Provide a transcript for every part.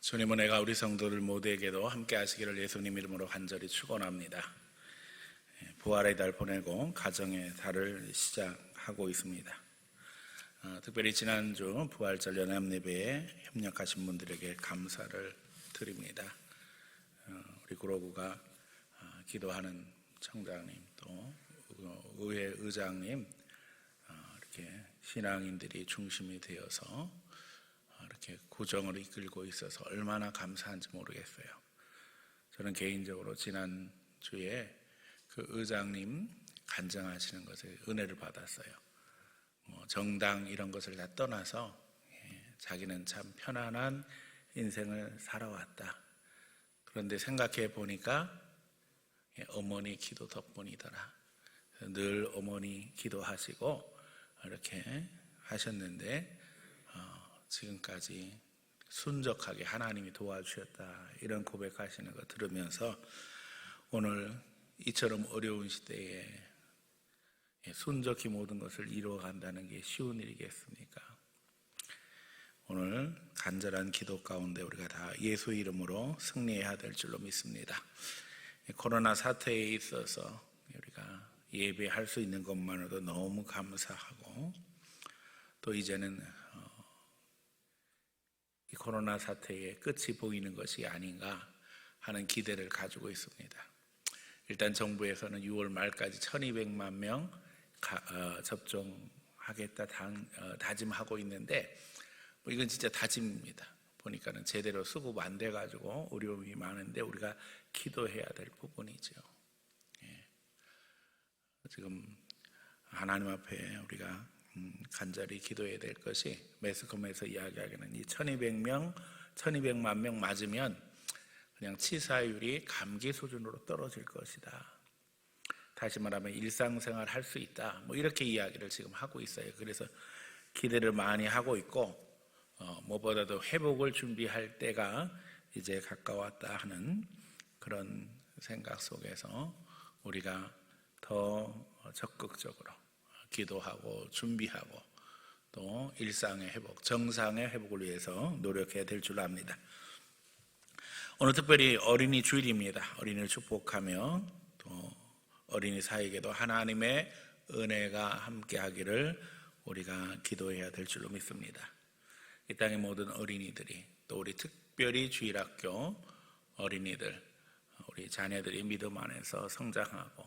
주님은 내가 우리 성도들 모두에게도 함께 하시기를 예수님 이름으로 간절히 축원합니다. 부활의 달 보내고 가정의 달을 시작하고 있습니다. 특별히 지난주 부활절 연합 예배에 협력하신 분들에게 감사를 드립니다. 우리 구로구가 기도하는 청장님, 또 의회 의장님, 이렇게 신앙인들이 중심이 되어서 이렇게 구정을 이끌고 있어서 얼마나 감사한지 모르겠어요. 저는 개인적으로 지난주에 그 의장님 간증하시는 것에 은혜를 받았어요. 정당 이런 것을 다 떠나서 자기는 참 편안한 인생을 살아왔다. 그런데 생각해 보니까 어머니 기도 덕분이더라. 늘 어머니 기도하시고 이렇게 하셨는데 지금까지 순적하게 하나님이 도와주셨다, 이런 고백하시는 거 들으면서 오늘 이처럼 어려운 시대에 순적히 모든 것을 이루어간다는 게 쉬운 일이겠습니까? 오늘 간절한 기도 가운데 우리가 다 예수 이름으로 승리해야 될 줄로 믿습니다. 코로나 사태에 있어서 우리가 예배할 수 있는 것만으로도 너무 감사하고, 또 이제는 이 코로나 사태의 끝이 보이는 것이 아닌가 하는 기대를 가지고 있습니다. 일단 정부에서는 6월 말까지 1200만 명 접종하겠다 다짐하고 있는데, 이건 진짜 다짐입니다. 보니까는 제대로 수급 안 돼가지고 어려움이 많은데 우리가 기도해야 될 부분이죠. 지금 하나님 앞에 우리가 간절히 기도해야 될 것이, 매스컴에서 이야기하기는 이 1200만 명 맞으면 그냥 치사율이 감기 수준으로 떨어질 것이다. 다시 말하면 일상생활 할 수 있다. 이렇게 이야기를 지금 하고 있어요. 그래서 기대를 많이 하고 있고, 무엇보다도 회복을 준비할 때가 이제 가까웠다 하는 그런 생각 속에서 우리가 더 적극적으로 기도하고 준비하고 또 일상의 회복, 정상의 회복을 위해서 노력해야 될 줄 압니다. 오늘 특별히 어린이 주일입니다. 어린이를 축복하며 또 어린이 사이에게도 하나님의 은혜가 함께하기를 우리가 기도해야 될 줄로 믿습니다. 이 땅의 모든 어린이들이, 또 우리 특별히 주일학교 어린이들, 우리 자녀들이 믿음 안에서 성장하고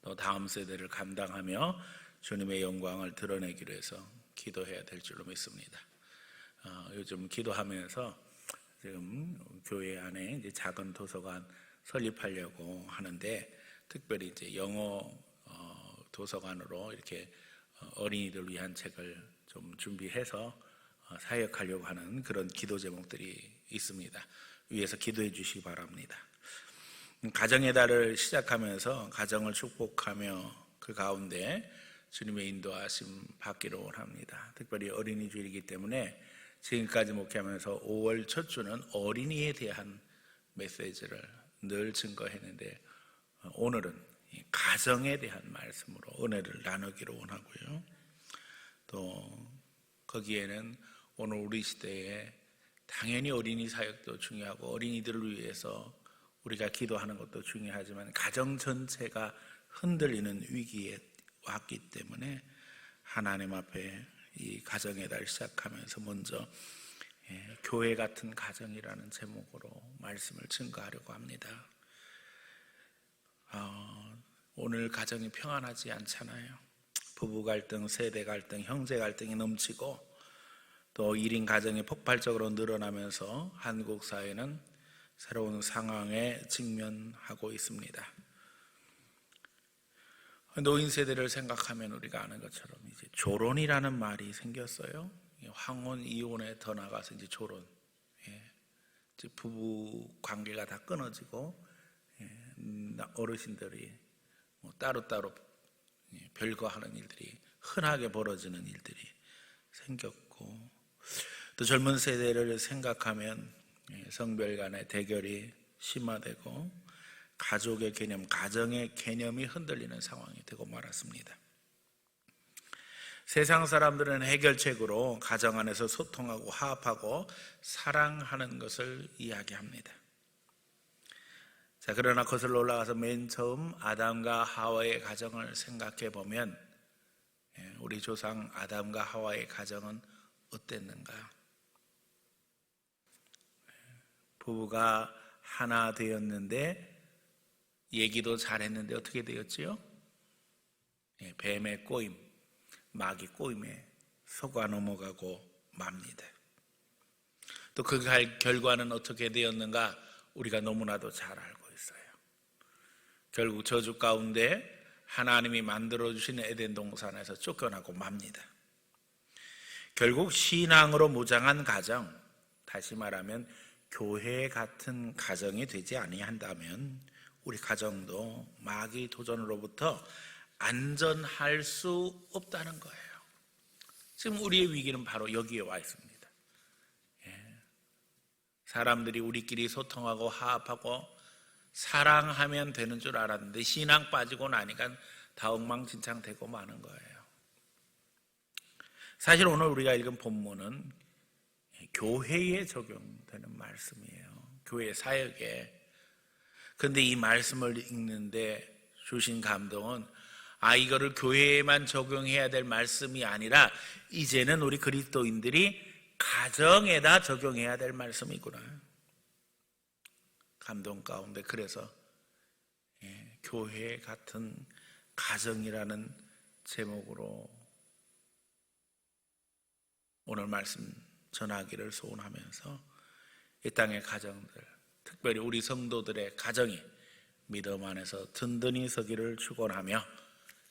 또 다음 세대를 감당하며 주님의 영광을 드러내기로 해서 기도해야 될 줄로 믿습니다. 요즘 기도하면서 지금 교회 안에 이제 작은 도서관 설립하려고 하는데, 특별히 이제 영어 도서관으로 이렇게 어린이들 위한 책을 좀 준비해서 사역하려고 하는 그런 기도 제목들이 있습니다. 위에서 기도해 주시기 바랍니다. 가정의 달을 시작하면서 가정을 축복하며 그 가운데 주님의 인도하심 받기를 원합니다. 특별히 어린이 주일이기 때문에 지금까지 목회하면서 5월 첫 주는 어린이에 대한 메시지를 늘 증거했는데, 오늘은 가정에 대한 말씀으로 은혜를 나누기를 원하고요. 또 거기에는 오늘 우리 시대에 당연히 어린이 사역도 중요하고 어린이들을 위해서 우리가 기도하는 것도 중요하지만 가정 전체가 흔들리는 위기에 왔기 때문에 하나님 앞에 이 가정의 달 시작하면서 먼저 교회 같은 가정이라는 제목으로 말씀을 증거하려고 합니다. 오늘 가정이 평안하지 않잖아요. 부부 갈등, 세대 갈등, 형제 갈등이 넘치고 또 1인 가정이 폭발적으로 늘어나면서 한국 사회는 새로운 상황에 직면하고 있습니다. 노인 세대를 생각하면 우리가 아는 것처럼 이제 조론이라는 말이 생겼어요. 황혼, 이혼에 더 나가서 이제 조론. 이제 부부 관계가 다 끊어지고 어르신들이 따로따로 별거하는 일들이 흔하게 벌어지는 일들이 생겼고, 또 젊은 세대를 생각하면 성별 간의 대결이 심화되고 가족의 개념, 가정의 개념이 흔들리는 상황이 되고 말았습니다. 세상 사람들은 해결책으로 가정 안에서 소통하고 화합하고 사랑하는 것을 이야기합니다. 자, 그러나 거슬러 올라가서 맨 처음 아담과 하와의 가정을 생각해 보면 우리 조상 아담과 하와의 가정은 어땠는가? 부부가 하나 되었는데 얘기도 잘했는데 어떻게 되었지요? 뱀의 꼬임, 마귀 꼬임에 속아 넘어가고 맙니다. 또 그 결과는 어떻게 되었는가? 우리가 너무나도 잘 알고 있어요. 결국 저주 가운데 하나님이 만들어주신 에덴 동산에서 쫓겨나고 맙니다. 결국 신앙으로 무장한 가정, 다시 말하면 교회 같은 가정이 되지 아니한다면 우리 가정도 마귀 도전으로부터 안전할 수 없다는 거예요. 지금 우리의 위기는 바로 여기에 와 있습니다. 사람들이 우리끼리 소통하고 화합하고 사랑하면 되는 줄 알았는데 신앙 빠지고 나니까 다 엉망진창 되고 마는 거예요. 사실 오늘 우리가 읽은 본문은 교회에 적용되는 말씀이에요. 교회 사역에. 그런데 이 말씀을 읽는데 주신 감동은 이거를 교회에만 적용해야 될 말씀이 아니라 이제는 우리 그리스도인들이 가정에다 적용해야 될 말씀이구나. 감동 가운데 그래서 교회 같은 가정이라는 제목으로 오늘 말씀 전하기를 소원하면서 이 땅의 가정들, 특별히 우리 성도들의 가정이 믿음 안에서 든든히 서기를 축원하며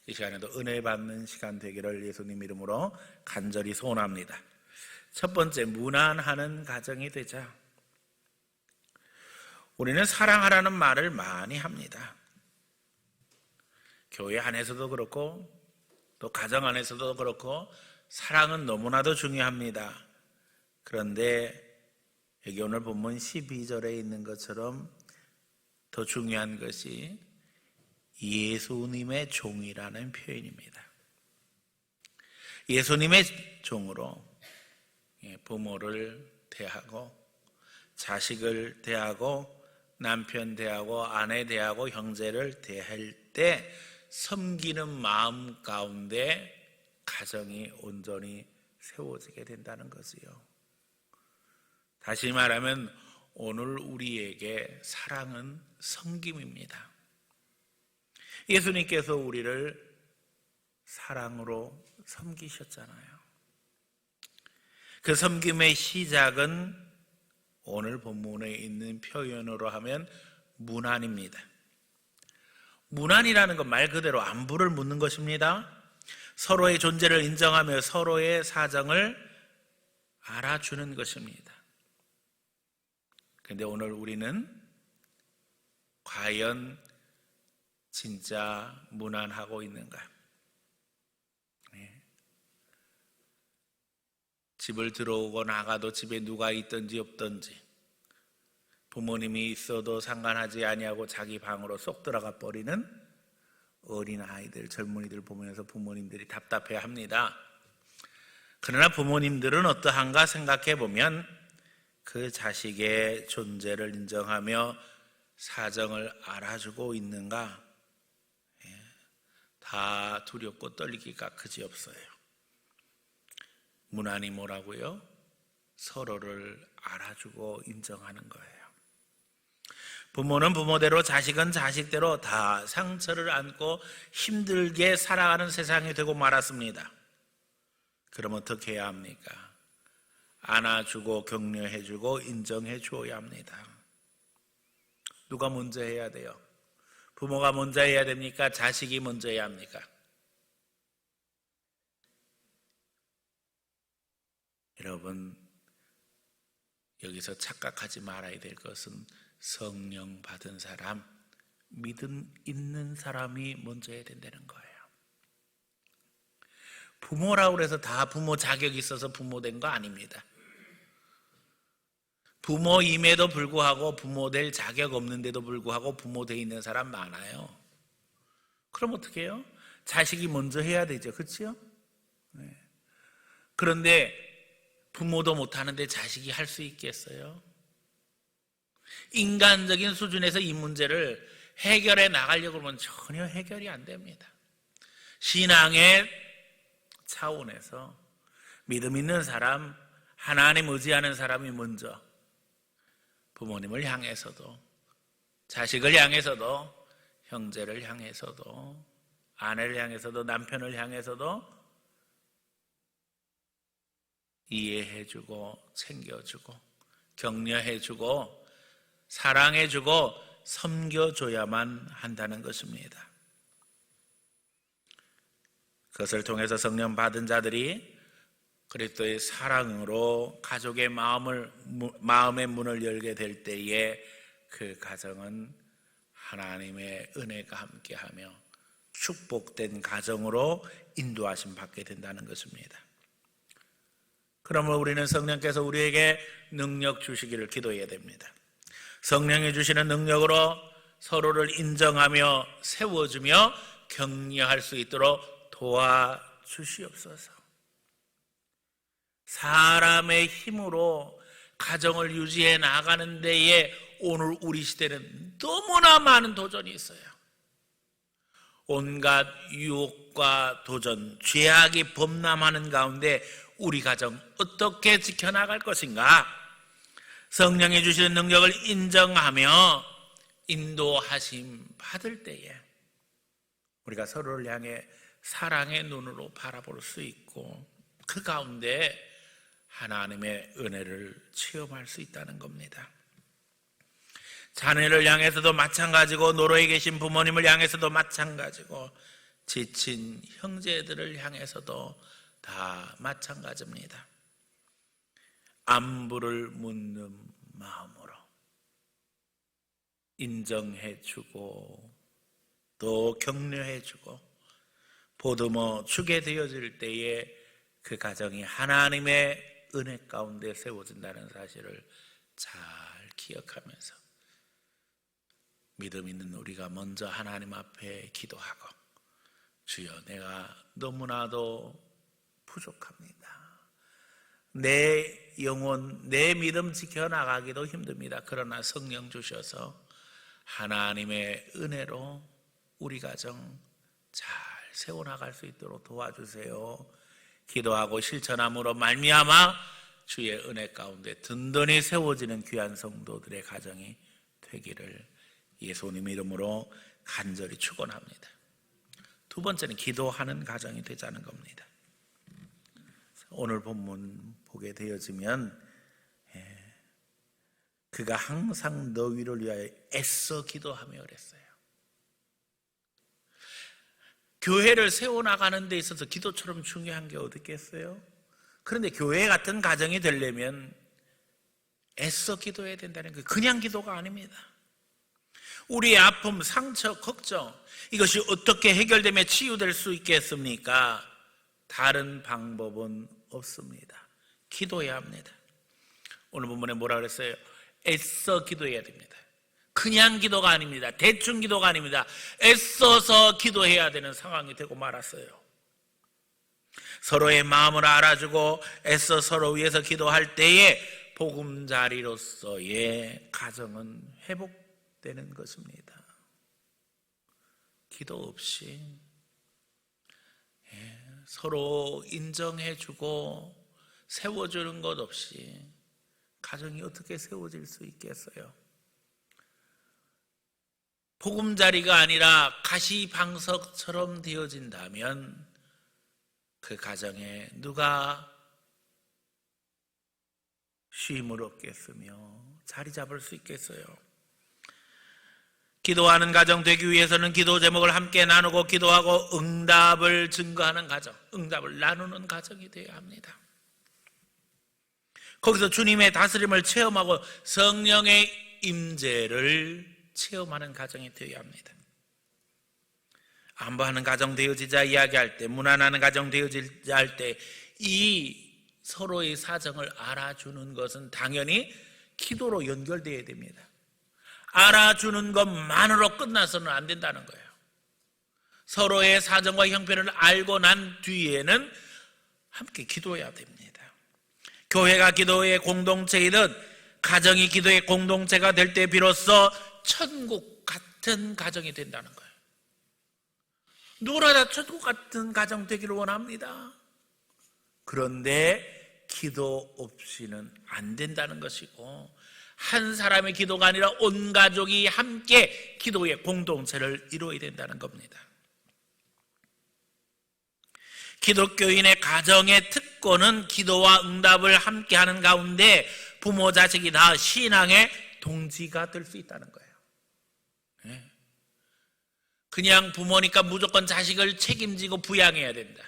이 시간에도 은혜 받는 시간 되기를 예수님 이름으로 간절히 소원합니다. 첫 번째, 무난하는 가정이 되자. 우리는 사랑하라는 말을 많이 합니다. 교회 안에서도 그렇고 또 가정 안에서도 그렇고 사랑은 너무나도 중요합니다. 그런데 여기 오늘 본문 12절에 있는 것처럼 더 중요한 것이 예수님의 종이라는 표현입니다. 예수님의 종으로 부모를 대하고 자식을 대하고 남편 대하고 아내 대하고 형제를 대할 때 섬기는 마음 가운데 가정이 온전히 세워지게 된다는 것이요. 다시 말하면 오늘 우리에게 사랑은 섬김입니다. 예수님께서 우리를 사랑으로 섬기셨잖아요. 그 섬김의 시작은 오늘 본문에 있는 표현으로 하면 문안입니다. 문안이라는 건 말 그대로 안부를 묻는 것입니다. 서로의 존재를 인정하며 서로의 사정을 알아주는 것입니다. 그런데 오늘 우리는 과연 진짜 문안하고 있는가? 집을 들어오고 나가도 집에 누가 있든지 없든지 부모님이 있어도 상관하지 아니하고 자기 방으로 쏙 들어가 버리는 어린아이들, 젊은이들 보면서 부모님들이 답답해합니다. 그러나 부모님들은 어떠한가 생각해 보면 그 자식의 존재를 인정하며 사정을 알아주고 있는가? 다 두렵고 떨리기가 그지없어요. 문안이 뭐라고요? 서로를 알아주고 인정하는 거예요. 부모는 부모대로 자식은 자식대로 다 상처를 안고 힘들게 살아가는 세상이 되고 말았습니다. 그럼 어떻게 해야 합니까? 안아주고 격려해주고 인정해줘야 합니다. 누가 먼저 해야 돼요? 부모가 먼저 해야 됩니까? 자식이 먼저 해야 합니까? 여러분, 여기서 착각하지 말아야 될 것은 성령 받은 사람, 믿음 있는 사람이 먼저 해야 된다는 거예요. 부모라고 해서 다 부모 자격이 있어서 부모 된 거 아닙니다. 부모임에도 불구하고 부모 될 자격 없는데도 불구하고 부모 돼 있는 사람 많아요. 그럼 어떻게 해요? 자식이 먼저 해야 되죠. 그렇죠? 그런데 부모도 못하는데 자식이 할 수 있겠어요? 인간적인 수준에서 이 문제를 해결해 나가려고 하면 전혀 해결이 안 됩니다. 신앙의 차원에서 믿음 있는 사람, 하나님 의지하는 사람이 먼저 부모님을 향해서도, 자식을 향해서도, 형제를 향해서도, 아내를 향해서도, 남편을 향해서도 이해해주고 챙겨주고 격려해주고 사랑해주고 섬겨줘야만 한다는 것입니다. 그것을 통해서 성령 받은 자들이 그리스도의 사랑으로 가족의 마음의 문을 열게 될 때에 그 가정은 하나님의 은혜가 함께하며 축복된 가정으로 인도하심 받게 된다는 것입니다. 그러면 우리는 성령께서 우리에게 능력 주시기를 기도해야 됩니다. 성령이 주시는 능력으로 서로를 인정하며 세워주며 격려할 수 있도록 도와주시옵소서. 사람의 힘으로 가정을 유지해 나가는 데에 오늘 우리 시대는 너무나 많은 도전이 있어요. 온갖 유혹과 도전, 죄악이 범람하는 가운데 우리 가정 어떻게 지켜나갈 것인가? 성령이 주시는 능력을 인정하며 인도하심 받을 때에 우리가 서로를 향해 사랑의 눈으로 바라볼 수 있고 그 가운데 하나님의 은혜를 체험할 수 있다는 겁니다. 자녀를 향해서도 마찬가지고 노로에 계신 부모님을 향해서도 마찬가지고 지친 형제들을 향해서도 다 마찬가지입니다. 안부를 묻는 마음으로 인정해주고 또 격려해주고 보듬어 주게 되어질 때에 그 가정이 하나님의 은혜 가운데 세워진다는 사실을 잘 기억하면서 믿음 있는 우리가 먼저 하나님 앞에 기도하고 주여 내가 너무나도 부족합니다. 내 영혼, 내 믿음 지켜나가기도 힘듭니다. 그러나 성령 주셔서 하나님의 은혜로 우리 가정 잘 세워나갈 수 있도록 도와주세요. 기도하고 실천함으로 말미암아 주의 은혜 가운데 든든히 세워지는 귀한 성도들의 가정이 되기를 예수님 이름으로 간절히 축원합니다. 두 번째는 기도하는 가정이 되자는 겁니다. 오늘 본문 보게 되어지면 그가 항상 너희를 위하여 애써 기도하며 그랬어요. 교회를 세워나가는 데 있어서 기도처럼 중요한 게 어디 있겠어요? 그런데 교회 같은 가정이 되려면 애써 기도해야 된다는 게 그냥 기도가 아닙니다. 우리의 아픔, 상처, 걱정 이것이 어떻게 해결되며 치유될 수 있겠습니까? 다른 방법은 없습니다. 기도해야 합니다. 오늘 본문에 뭐라 그랬어요? 애써 기도해야 됩니다. 그냥 기도가 아닙니다. 대충 기도가 아닙니다. 애써서 기도해야 되는 상황이 되고 말았어요. 서로의 마음을 알아주고 애써 서로 위해서 기도할 때에 보금자리로서의 가정은 회복되는 것입니다. 기도 없이 서로 인정해주고 세워주는 것 없이 가정이 어떻게 세워질 수 있겠어요? 보금자리가 아니라 가시방석처럼 되어진다면 그 가정에 누가 쉼을 얻겠으며 자리 잡을 수 있겠어요? 기도하는 가정 되기 위해서는 기도 제목을 함께 나누고 기도하고 응답을 증거하는 가정, 응답을 나누는 가정이 되어야 합니다. 거기서 주님의 다스림을 체험하고 성령의 임재를 체험하는 가정이 되어야 합니다. 안부하는 가정 되어지자 이야기할 때, 무난하는 가정 되어지자 할 때 이 서로의 사정을 알아주는 것은 당연히 기도로 연결되어야 됩니다. 알아주는 것만으로 끝나서는 안 된다는 거예요. 서로의 사정과 형편을 알고 난 뒤에는 함께 기도해야 됩니다. 교회가 기도의 공동체이든 가정이 기도의 공동체가 될 때 비로소 천국 같은 가정이 된다는 거예요. 누구나 다 천국 같은 가정 되기를 원합니다. 그런데 기도 없이는 안 된다는 것이고, 한 사람의 기도가 아니라 온 가족이 함께 기도의 공동체를 이루어야 된다는 겁니다. 기독교인의 가정의 특권은 기도와 응답을 함께 하는 가운데 부모, 자식이 다 신앙의 동지가 될 수 있다는 거예요. 그냥 부모니까 무조건 자식을 책임지고 부양해야 된다.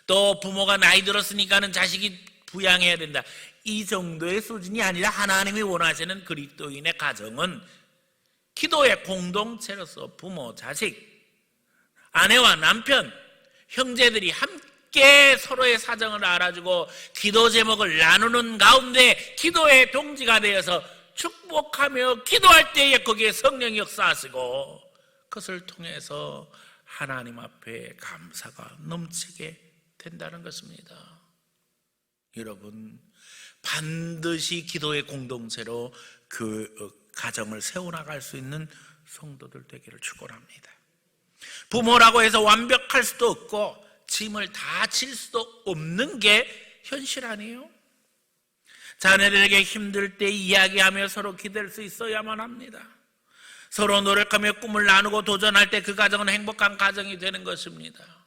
또 부모가 나이 들었으니까는 자식이 부양해야 된다. 이 정도의 수준이 아니라 하나님이 원하시는 그리스도인의 가정은 기도의 공동체로서 부모, 자식, 아내와 남편, 형제들이 함께 서로의 사정을 알아주고 기도 제목을 나누는 가운데 기도의 동지가 되어서 축복하며 기도할 때에 거기에 성령이 역사하시고 그것을 통해서 하나님 앞에 감사가 넘치게 된다는 것입니다. 여러분, 반드시 기도의 공동체로 그 가정을 세워나갈 수 있는 성도들 되기를 축원합니다. 부모라고 해서 완벽할 수도 없고 짐을 다 질 수도 없는 게 현실 아니에요? 자녀들에게 힘들 때 이야기하며 서로 기댈 수 있어야만 합니다. 서로 노력하며 꿈을 나누고 도전할 때 그 가정은 행복한 가정이 되는 것입니다.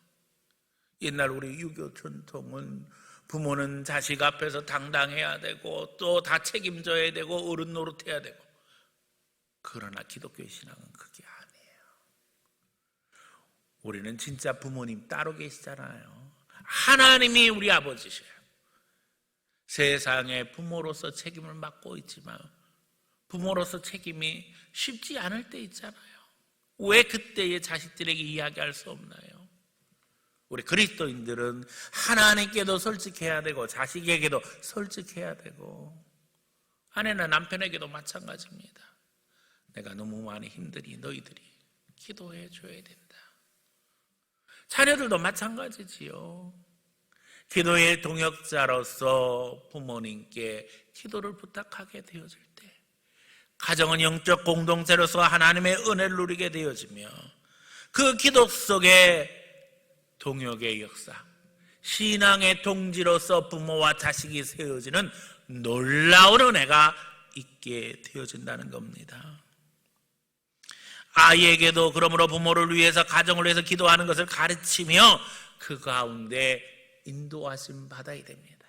옛날 우리 유교 전통은 부모는 자식 앞에서 당당해야 되고 또 다 책임져야 되고 어른 노릇해야 되고, 그러나 기독교 신앙은 그게 아니에요. 우리는 진짜 부모님 따로 계시잖아요. 하나님이 우리 아버지셔요. 세상에 부모로서 책임을 맡고 있지만 부모로서 책임이 쉽지 않을 때 있잖아요. 왜 그때의 자식들에게 이야기할 수 없나요? 우리 그리스도인들은 하나님께도 솔직해야 되고 자식에게도 솔직해야 되고 아내나 남편에게도 마찬가지입니다. 내가 너무 많이 힘드니 너희들이 기도해 줘야 된다. 자녀들도 마찬가지지요. 기도의 동역자로서 부모님께 기도를 부탁하게 되어질 때 가정은 영적 공동체로서 하나님의 은혜를 누리게 되어지며 그 기도 속에 동역의 역사, 신앙의 동지로서 부모와 자식이 세워지는 놀라운 은혜가 있게 되어진다는 겁니다. 아이에게도 그러므로 부모를 위해서 가정을 위해서 기도하는 것을 가르치며 그 가운데 인도하심 받아야 됩니다.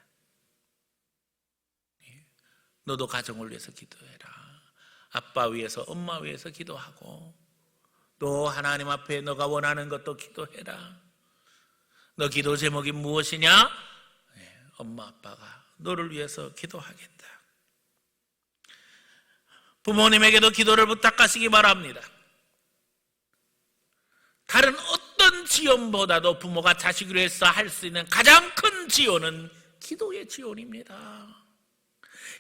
너도 가정을 위해서 기도해라. 아빠 위해서, 엄마 위해서 기도하고 또 하나님 앞에 너가 원하는 것도 기도해라. 너 기도 제목이 무엇이냐? 엄마 아빠가 너를 위해서 기도하겠다. 부모님에게도 기도를 부탁하시기 바랍니다. 다른 어떤 지원보다도 부모가 자식을 위해서 할 수 있는 가장 큰 지원은 기도의 지원입니다.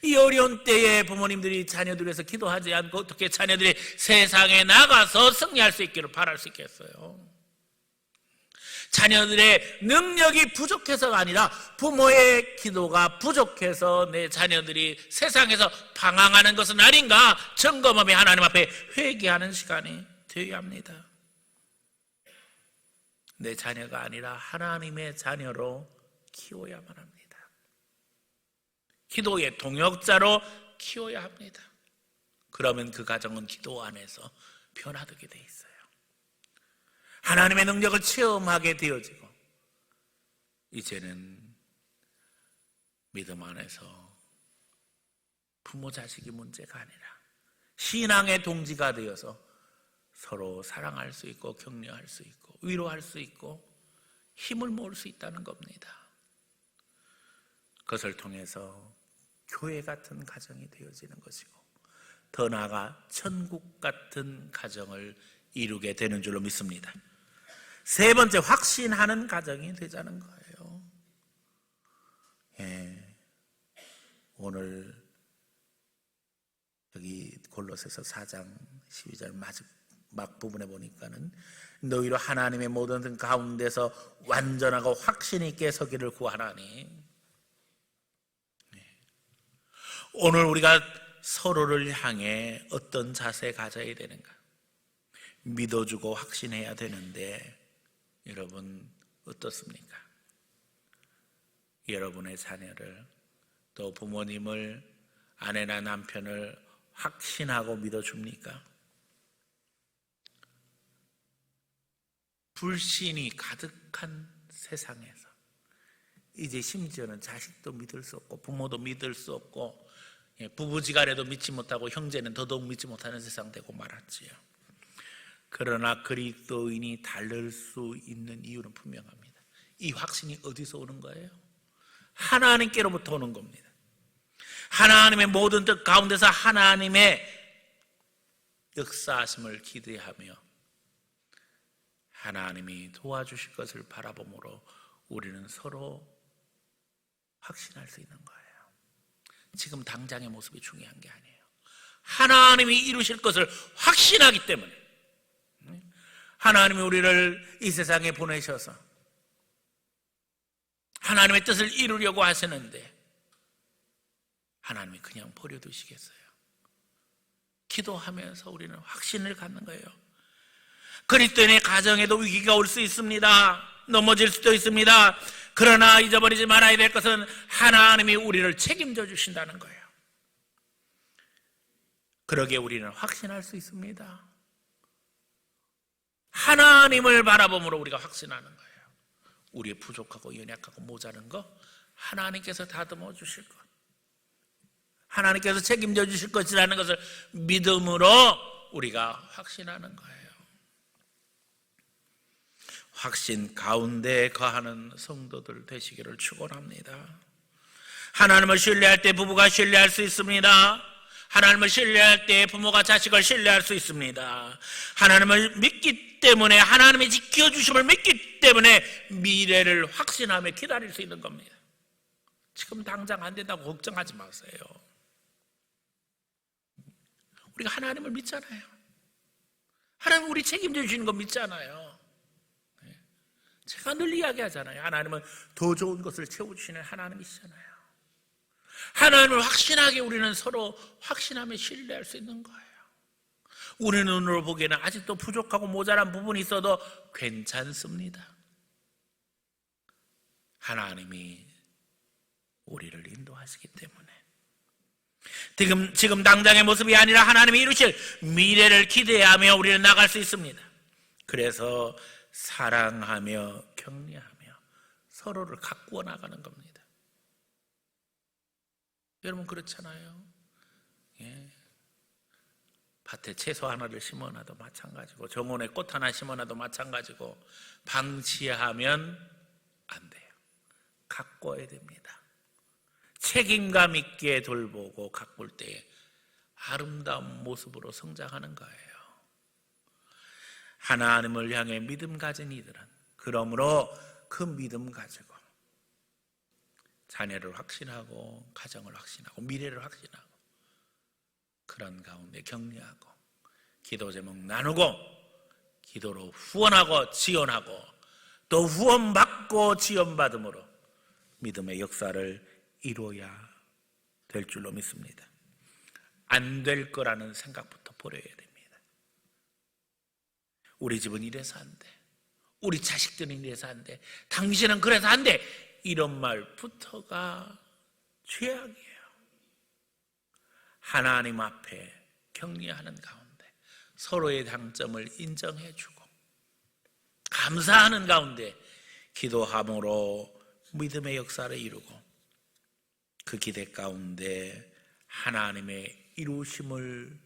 이 어려운 때에 부모님들이 자녀들 위해서 기도하지 않고 어떻게 자녀들이 세상에 나가서 승리할 수 있기를 바랄 수 있겠어요? 자녀들의 능력이 부족해서가 아니라 부모의 기도가 부족해서 내 자녀들이 세상에서 방황하는 것은 아닌가 점검하며 하나님 앞에 회개하는 시간이 되어야 합니다. 내 자녀가 아니라 하나님의 자녀로 키워야만 합니다. 기도의 동역자로 키워야 합니다. 그러면 그 가정은 기도 안에서 변화되게 돼 있어요. 하나님의 능력을 체험하게 되어지고 이제는 믿음 안에서 부모 자식이 문제가 아니라 신앙의 동지가 되어서 서로 사랑할 수 있고 격려할 수 있고 위로할 수 있고 힘을 모을 수 있다는 겁니다. 그것을 통해서 교회 같은 가정이 되어지는 것이고 더 나아가 천국 같은 가정을 이루게 되는 줄로 믿습니다. 세 번째, 확신하는 가정이 되자는 거예요. 오늘 여기 골로새서 4장 12절 막 부분에 보니까는 너희로 하나님의 모든 가운데서 완전하고 확신 있게 서기를 구하나니. 오늘 우리가 서로를 향해 어떤 자세 가져야 되는가? 믿어주고 확신해야 되는데 여러분 어떻습니까? 여러분의 자녀를, 또 부모님을, 아내나 남편을 확신하고 믿어줍니까? 불신이 가득한 세상에서 이제 심지어는 자식도 믿을 수 없고 부모도 믿을 수 없고 부부지간에도 믿지 못하고 형제는 더더욱 믿지 못하는 세상 되고 말았지요. 그러나 그리스도인이 다를 수 있는 이유는 분명합니다. 이 확신이 어디서 오는 거예요? 하나님께로부터 오는 겁니다. 하나님의 모든 뜻 가운데서 하나님의 역사하심을 기대하며 하나님이 도와주실 것을 바라봄으로 우리는 서로 확신할 수 있는 거예요. 지금 당장의 모습이 중요한 게 아니에요. 하나님이 이루실 것을 확신하기 때문에 하나님이 우리를 이 세상에 보내셔서 하나님의 뜻을 이루려고 하시는데 하나님이 그냥 버려두시겠어요? 기도하면서 우리는 확신을 갖는 거예요. 그리스도인의 가정에도 위기가 올 수 있습니다. 넘어질 수도 있습니다. 그러나 잊어버리지 말아야 될 것은 하나님이 우리를 책임져 주신다는 거예요. 그러기에 우리는 확신할 수 있습니다. 하나님을 바라봄으로 우리가 확신하는 거예요. 우리의 부족하고 연약하고 모자란 거 하나님께서 다듬어 주실 것, 하나님께서 책임져 주실 것이라는 것을 믿음으로 우리가 확신하는 거예요. 확신 가운데 거하는 성도들 되시기를 축원합니다. 하나님을 신뢰할 때 부부가 신뢰할 수 있습니다. 하나님을 신뢰할 때 부모가 자식을 신뢰할 수 있습니다. 하나님을 믿기 때문에, 하나님의 지켜주심을 믿기 때문에 미래를 확신하며 기다릴 수 있는 겁니다. 지금 당장 안 된다고 걱정하지 마세요. 우리가 하나님을 믿잖아요. 하나님 우리 책임져 주시는 거 믿잖아요. 제가 늘 이야기하잖아요. 하나님은 더 좋은 것을 채워주시는 하나님이시잖아요. 하나님을 확신하게 우리는 서로 확신하며 신뢰할 수 있는 거예요. 우리 눈으로 보기에는 아직도 부족하고 모자란 부분이 있어도 괜찮습니다. 하나님이 우리를 인도하시기 때문에 지금 당장의 모습이 아니라 하나님이 이루실 미래를 기대하며 우리는 나갈 수 있습니다. 그래서 사랑하며 격려하며 서로를 가꾸어 나가는 겁니다. 여러분 그렇잖아요. 예. 밭에 채소 하나를 심어놔도 마찬가지고 정원에 꽃 하나 심어놔도 마찬가지고 방치하면 안 돼요. 가꿔야 됩니다. 책임감 있게 돌보고 가꿀 때 아름다운 모습으로 성장하는 거예요. 하나님을 향해 믿음 가진 이들은 그러므로 그 믿음 가지고 자녀를 확신하고 가정을 확신하고 미래를 확신하고 그런 가운데 격려하고 기도 제목 나누고 기도로 후원하고 지원하고 또 후원받고 지원받음으로 믿음의 역사를 이루어야 될 줄로 믿습니다. 안 될 거라는 생각부터 버려야 됩니다. 우리 집은 이래서 안 돼. 우리 자식들은 이래서 안 돼. 당신은 그래서 안 돼. 이런 말부터가 죄악이에요. 하나님 앞에 격려하는 가운데 서로의 장점을 인정해주고 감사하는 가운데 기도함으로 믿음의 역사를 이루고 그 기대 가운데 하나님의 이루심을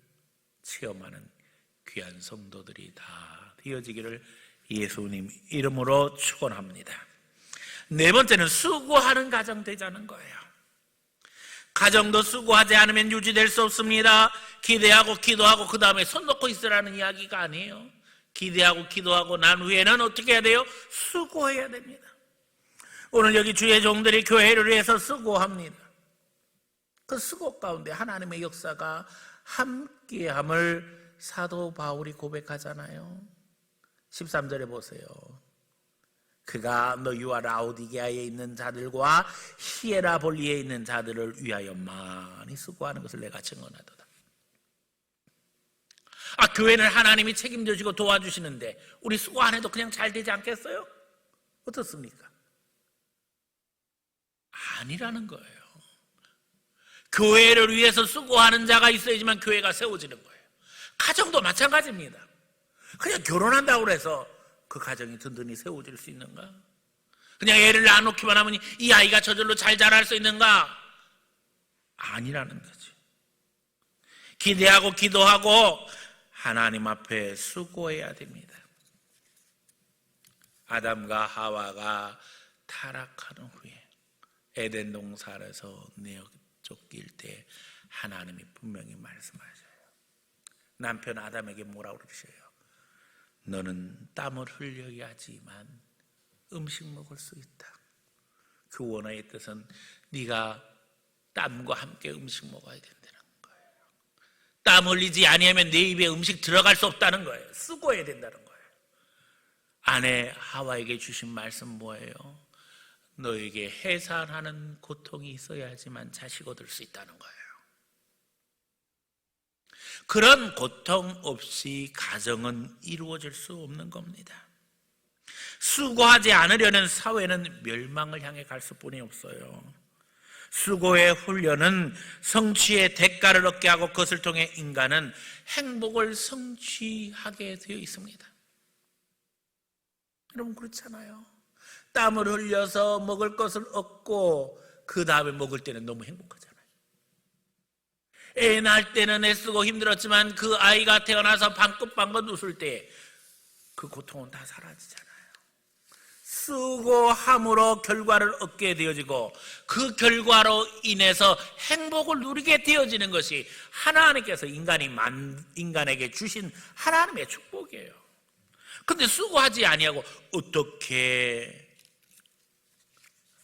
체험하는 귀한 성도들이 다 되어지기를 예수님 이름으로 축원합니다. 네 번째는 수고하는 가정 되자는 거예요. 가정도 수고하지 않으면 유지될 수 없습니다. 기대하고 기도하고 그 다음에 손 놓고 있으라는 이야기가 아니에요. 기대하고 기도하고 난 후에는 어떻게 해야 돼요? 수고해야 됩니다. 오늘 여기 주의 종들이 교회를 위해서 수고합니다. 그 수고 가운데 하나님의 역사가 함께함을 사도 바울이 고백하잖아요. 13절에 보세요. 그가 너희와 라오디게아에 있는 자들과 히에라볼리에 있는 자들을 위하여 많이 수고하는 것을 내가 증언하도다. 교회는 하나님이 책임져 주시고 도와주시는데 우리 수고 안 해도 그냥 잘 되지 않겠어요? 어떻습니까? 아니라는 거예요. 교회를 위해서 수고하는 자가 있어야지만 교회가 세워지는 거예요. 가정도 마찬가지입니다. 그냥 결혼한다고 해서 그 가정이 든든히 세워질 수 있는가? 그냥 애를 낳아놓기만 하면 이 아이가 저절로 잘 자랄 수 있는가? 아니라는 거지. 기대하고 기도하고 하나님 앞에 수고해야 됩니다. 아담과 하와가 타락하는 후에 에덴 동산에서 내쫓길 때 하나님이 분명히 말씀하셔요. 남편 아담에게 뭐라고 그러셔요? 너는 땀을 흘려야지만 음식 먹을 수 있다. 그 원어의 뜻은 네가 땀과 함께 음식 먹어야 된다는 거예요. 땀 흘리지 아니하면 내 입에 음식 들어갈 수 없다는 거예요. 수고해야 된다는 거예요. 아내 하와에게 주신 말씀 뭐예요? 너에게 해산하는 고통이 있어야지만 자식 얻을 수 있다는 거예요. 그런 고통 없이 가정은 이루어질 수 없는 겁니다. 수고하지 않으려는 사회는 멸망을 향해 갈 수뿐이 없어요. 수고의 훈련은 성취의 대가를 얻게 하고 그것을 통해 인간은 행복을 성취하게 되어 있습니다. 여러분 그렇잖아요. 땀을 흘려서 먹을 것을 얻고 그 다음에 먹을 때는 너무 행복하잖아요. 애 낳을 때는 애쓰고 힘들었지만 그 아이가 태어나서 방긋방긋 웃을 때 그 고통은 다 사라지잖아요. 수고함으로 결과를 얻게 되어지고 그 결과로 인해서 행복을 누리게 되어지는 것이 하나님께서 인간에게 주신 하나님의 축복이에요. 근데 수고하지 아니하고 어떻게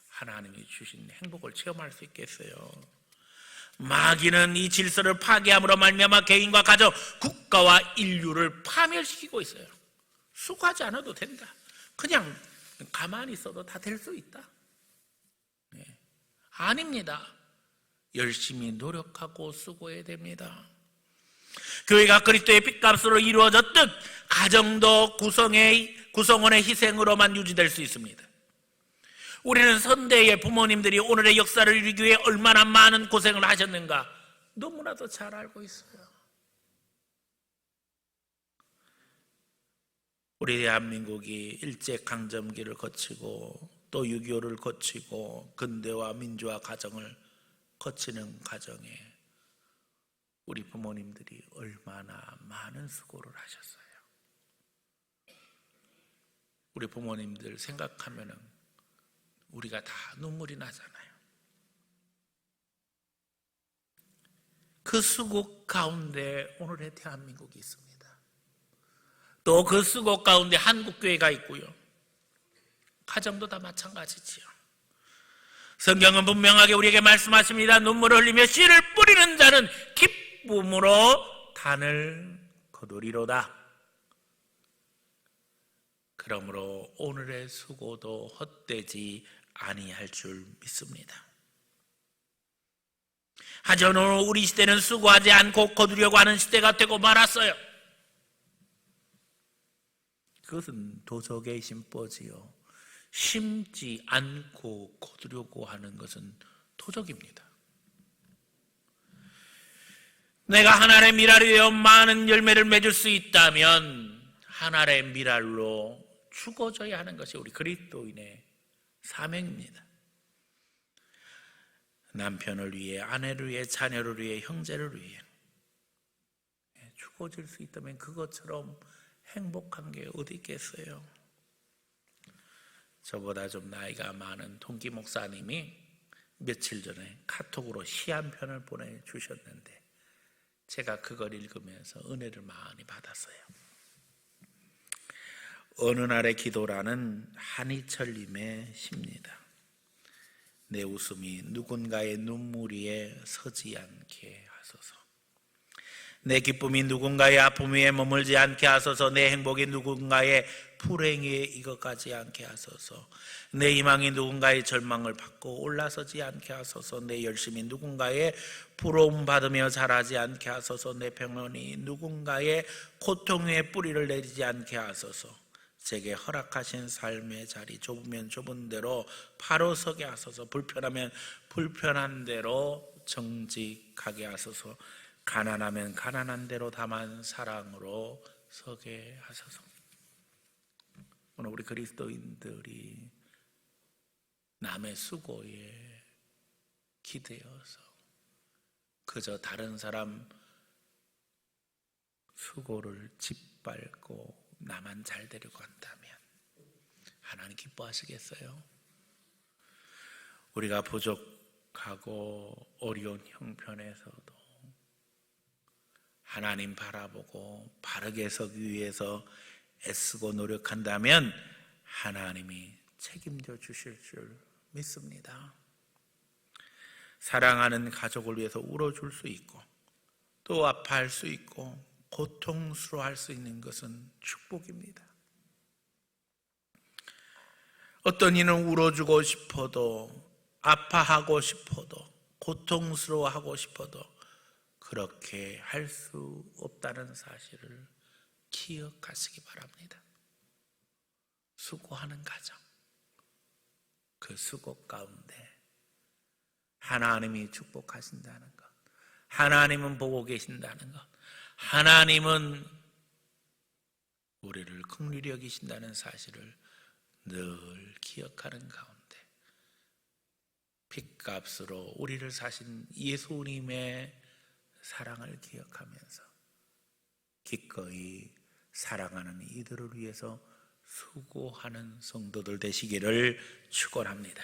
하나님이 주신 행복을 체험할 수 있겠어요? 마귀는 이 질서를 파괴함으로 말미암아 개인과 가정, 국가와 인류를 파멸시키고 있어요. 수고하지 않아도 된다. 그냥 가만히 있어도 다 될 수 있다. 네. 아닙니다. 열심히 노력하고 수고해야 됩니다. 교회가 그리스도의 핏값으로 이루어졌듯 가정도 구성원의 희생으로만 유지될 수 있습니다. 우리는 선대의 부모님들이 오늘의 역사를 이루기 위해 얼마나 많은 고생을 하셨는가 너무나도 잘 알고 있어요. 우리 대한민국이 일제강점기를 거치고 또 6.25를 거치고 근대화 민주화 과정을 거치는 과정에 우리 부모님들이 얼마나 많은 수고를 하셨어요. 우리 부모님들 생각하면은 우리가 다 눈물이 나잖아요. 그 수고 가운데 오늘의 대한민국이 있습니다. 또 그 수고 가운데 한국교회가 있고요. 가정도 다 마찬가지지요. 성경은 분명하게 우리에게 말씀하십니다. 눈물을 흘리며 씨를 뿌리는 자는 기쁨으로 단을 거두리로다. 그러므로 오늘의 수고도 헛되지 아니할 줄 믿습니다. 하지만 오늘 우리 시대는 수고하지 않고 거두려고 하는 시대가 되고 말았어요. 그것은 도적의 심보지요. 심지 않고 거두려고 하는 것은 도적입니다. 내가 한 알의 밀알이 되어 많은 열매를 맺을 수 있다면 한 알의 밀알로 죽어져야 하는 것이 우리 그리스도인의 사명입니다. 남편을 위해, 아내를 위해, 자녀를 위해, 형제를 위해 죽어질 수 있다면 그것처럼 행복한 게 어디 있겠어요? 저보다 좀 나이가 많은 동기 목사님이 며칠 전에 카톡으로 시 한 편을 보내주셨는데 제가 그걸 읽으면서 은혜를 많이 받았어요. 어느 날의 기도라는 한희철님의 시입니다. 내 웃음이 누군가의 눈물 위에 서지 않게 하소서. 내 기쁨이 누군가의 아픔 위에 머물지 않게 하소서. 내 행복이 누군가의 불행에 이것까지 않게 하소서. 내 희망이 누군가의 절망을 받고 올라서지 않게 하소서. 내 열심이 누군가의 부러움 받으며 자라지 않게 하소서. 내 평온이 누군가의 고통 위에 뿌리를 내리지 않게 하소서. 제게 허락하신 삶의 자리, 좁으면 좁은 대로 바로 서게 하소서. 불편하면 불편한 대로 정직하게 하소서. 가난하면 가난한 대로 다만 사랑으로 서게 하소서. 오늘 우리 그리스도인들이 남의 수고에 기대어서 그저 다른 사람 수고를 짓밟고 나만 잘 되려고 한다면 하나님 기뻐하시겠어요? 우리가 부족하고 어려운 형편에서도 하나님 바라보고 바르게 서기 위해서 애쓰고 노력한다면 하나님이 책임져 주실 줄 믿습니다. 사랑하는 가족을 위해서 울어줄 수 있고 또 아파할 수 있고 고통스러워할 수 있는 것은 축복입니다. 어떤 이는 울어주고 싶어도 아파하고 싶어도 고통스러워하고 싶어도 그렇게 할 수 없다는 사실을 기억하시기 바랍니다. 수고하는 가정, 그 수고 가운데 하나님이 축복하신다는 것, 하나님은 보고 계신다는 것, 하나님은 우리를 긍휼히 여기신다는 사실을 늘 기억하는 가운데 핏값으로 우리를 사신 예수님의 사랑을 기억하면서 기꺼이 사랑하는 이들을 위해서 수고하는 성도들 되시기를 축원합니다.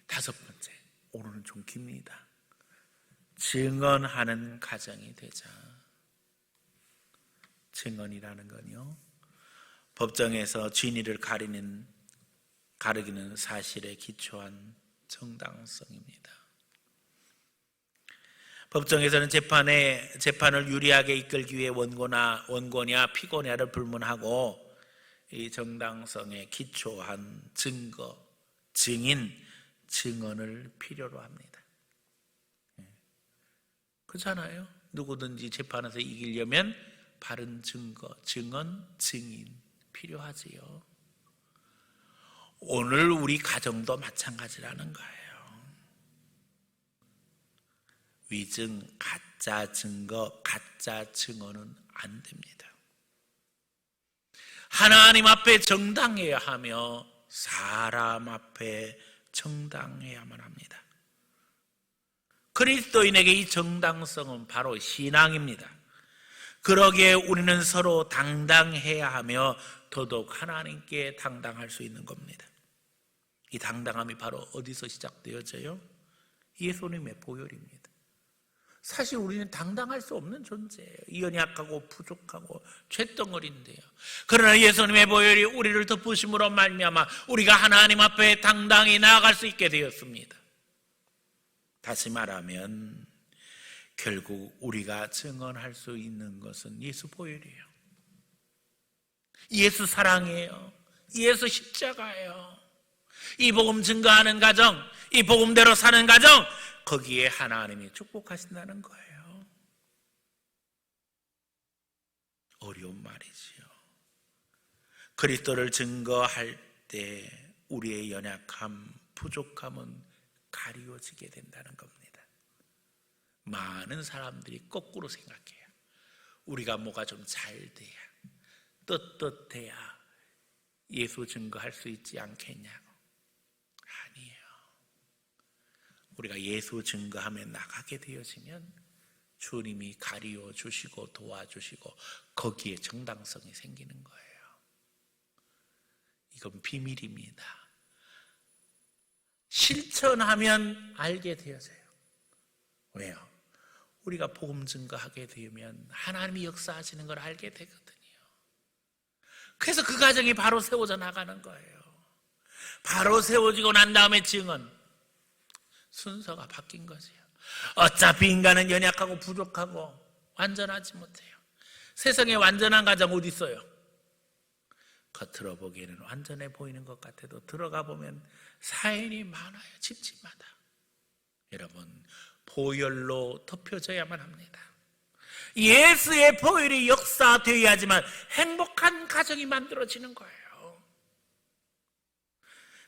다섯 번째, 오늘은 좀 깁니다. 증언하는 가정이 되자. 증언이라는 건요, 법정에서 진위를 가리기는 사실에 기초한 정당성입니다. 법정에서는 재판을 유리하게 이끌기 위해 원고냐 피고냐를 불문하고 이 정당성에 기초한 증거, 증인, 증언을 필요로 합니다. 그렇잖아요. 누구든지 재판에서 이기려면 바른 증거, 증언, 증인 필요하지요. 오늘 우리 가정도 마찬가지라는 거예요. 위증, 가짜 증거, 가짜 증언은 안 됩니다. 하나님 앞에 정당해야 하며 사람 앞에 정당해야만 합니다. 그리스도인에게 이 정당성은 바로 신앙입니다. 그러기에 우리는 서로 당당해야 하며 더더욱 하나님께 당당할 수 있는 겁니다. 이 당당함이 바로 어디서 시작되어져요? 예수님의 보혈입니다. 사실 우리는 당당할 수 없는 존재예요. 연약하고 부족하고 쇳덩어리인데요. 그러나 예수님의 보혈이 우리를 덮으심으로 말미암아 우리가 하나님 앞에 당당히 나아갈 수 있게 되었습니다. 다시 말하면 결국 우리가 증언할 수 있는 것은 예수 보혈이에요. 예수 사랑이에요. 예수 십자가예요. 이 복음 증거하는 가정, 이 복음대로 사는 가정, 거기에 하나님이 축복하신다는 거예요. 어려운 말이지요. 그리스도를 증거할 때 우리의 연약함, 부족함은 가리워지게 된다는 겁니다. 많은 사람들이 거꾸로 생각해요. 우리가 뭐가 좀 잘 돼야, 떳떳해야 예수 증거할 수 있지 않겠냐고. 아니에요. 우리가 예수 증거하며 나가게 되어지면 주님이 가리워 주시고 도와주시고 거기에 정당성이 생기는 거예요. 이건 비밀입니다. 실천하면 알게 되어져요. 왜요? 우리가 복음 증거하게 되면 하나님이 역사하시는 걸 알게 되거든요. 그래서 그 가정이 바로 세워져 나가는 거예요. 바로 세워지고 난 다음에 증언, 순서가 바뀐 거지요. 어차피 인간은 연약하고 부족하고 완전하지 못해요. 세상에 완전한 가정 어디 있어요? 겉으로 보기에는 완전해 보이는 것 같아도 들어가 보면 사연이 많아요. 집집마다. 여러분, 보혈로 덮여져야만 합니다. 예수의 보혈이 역사되어야지만 행복한 가정이 만들어지는 거예요.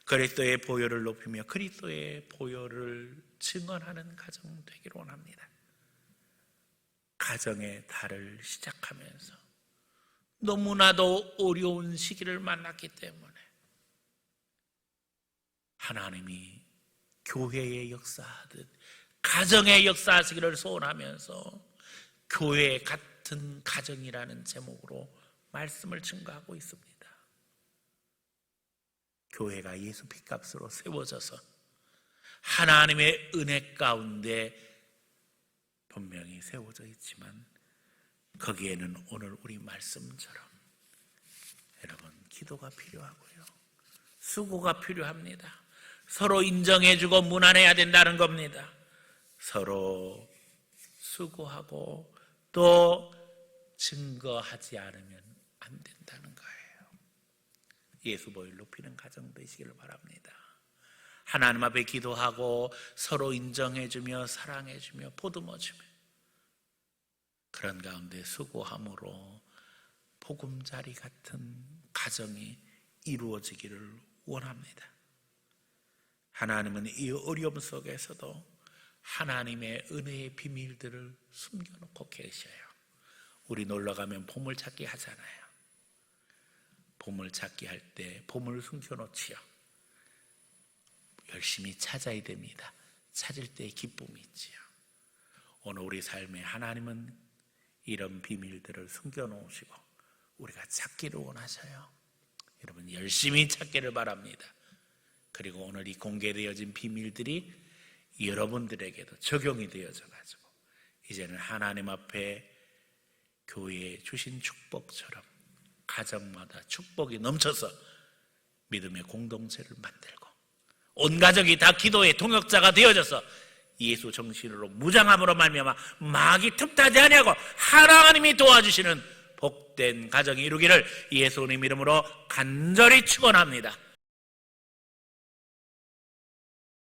그리스도의 보혈을 높이며 그리스도의 보혈을 증언하는 가정 되기를 원합니다. 가정의 달을 시작하면서 너무나도 어려운 시기를 만났기 때문에 하나님이 교회의 역사하듯 가정의 역사하시기를 소원하면서 교회 같은 가정이라는 제목으로 말씀을 증거하고 있습니다. 교회가 예수 피값으로 세워져서 하나님의 은혜 가운데 분명히 세워져 있지만 거기에는 오늘 우리 말씀처럼 여러분 기도가 필요하고요. 수고가 필요합니다. 서로 인정해주고 무난해야 된다는 겁니다. 서로 수고하고 또 증거하지 않으면 안 된다는 거예요. 예수 보혈 높이는 가정 되시기를 바랍니다. 하나님 앞에 기도하고 서로 인정해주며 사랑해주며 보듬어주며 그런 가운데 수고함으로 보금자리 같은 가정이 이루어지기를 원합니다. 하나님은 이 어려움 속에서도 하나님의 은혜의 비밀들을 숨겨놓고 계셔요. 우리 놀러가면 보물찾기 하잖아요. 보물찾기 할 때 보물 숨겨놓지요. 열심히 찾아야 됩니다. 찾을 때 기쁨이 있지요. 오늘 우리 삶에 하나님은 이런 비밀들을 숨겨놓으시고 우리가 찾기를 원하셔요. 여러분 열심히 찾기를 바랍니다. 그리고 오늘 이 공개되어진 비밀들이 여러분들에게도 적용이 되어져 가지고 이제는 하나님 앞에 교회에 주신 축복처럼 가정마다 축복이 넘쳐서 믿음의 공동체를 만들고 온 가족이 다 기도의 동역자가 되어져서 예수 정신으로 무장함으로 말미암아 마귀 틈타지 아니하고 하나님이 도와주시는 복된 가정이 이루기를 예수님 이름으로 간절히 축원합니다.